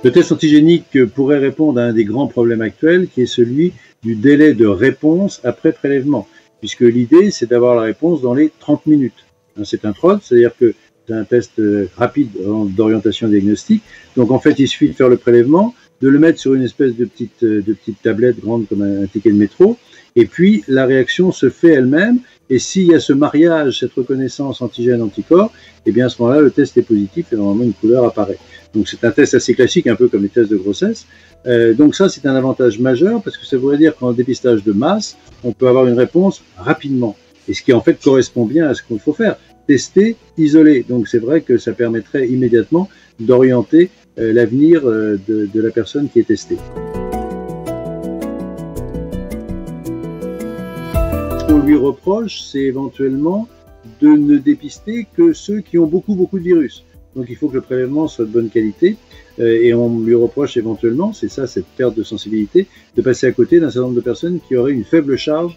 Le test antigénique pourrait répondre à un des grands problèmes actuels, qui est celui du délai de réponse après prélèvement, puisque l'idée, c'est d'avoir la réponse dans les 30 minutes. C'est un TROD, c'est-à-dire que c'est un test rapide d'orientation diagnostique. Donc en fait, il suffit de faire le prélèvement, de le mettre sur une espèce de petite tablette grande comme un ticket de métro, et puis la réaction se fait elle-même. Et s'il y a ce mariage, cette reconnaissance antigène-anticorps, eh bien à ce moment-là, le test est positif et normalement une couleur apparaît. Donc c'est un test assez classique, un peu comme les tests de grossesse. Donc ça, c'est un avantage majeur parce que ça voudrait dire qu'en dépistage de masse, on peut avoir une réponse rapidement. Et ce qui en fait correspond bien à ce qu'il faut faire, tester, isoler. Donc c'est vrai que ça permettrait immédiatement d'orienter l'avenir de la personne qui est testée. Ce qu'on lui reproche, c'est éventuellement de ne dépister que ceux qui ont beaucoup de virus. Donc il faut que le prélèvement soit de bonne qualité et on lui reproche éventuellement, c'est ça cette perte de sensibilité, de passer à côté d'un certain nombre de personnes qui auraient une faible charge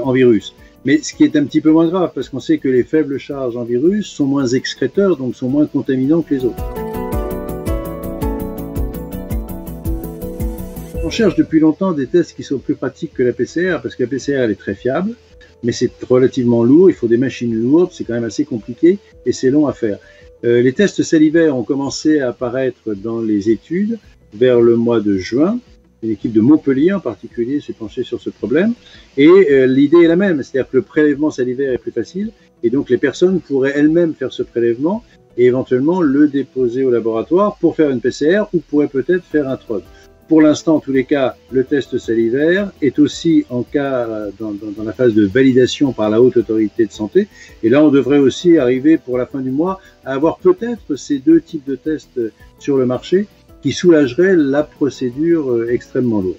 en virus. Mais ce qui est un petit peu moins grave parce qu'on sait que les faibles charges en virus sont moins excréteurs, donc sont moins contaminants que les autres. On cherche depuis longtemps des tests qui sont plus pratiques que la PCR parce que la PCR elle est très fiable, mais c'est relativement lourd, il faut des machines lourdes, c'est quand même assez compliqué et c'est long à faire. Les tests salivaires ont commencé à apparaître dans les études vers le mois de juin. Une équipe de Montpellier en particulier s'est penchée sur ce problème. Et l'idée est la même, c'est-à-dire que le prélèvement salivaire est plus facile et donc les personnes pourraient elles-mêmes faire ce prélèvement et éventuellement le déposer au laboratoire pour faire une PCR ou pourraient peut-être faire un TROD. Pour l'instant, en tous les cas, le test salivaire est aussi en cas dans la phase de validation par la haute autorité de santé. Et là, on devrait aussi arriver pour la fin du mois à avoir peut-être ces deux types de tests sur le marché qui soulageraient la procédure extrêmement lourde.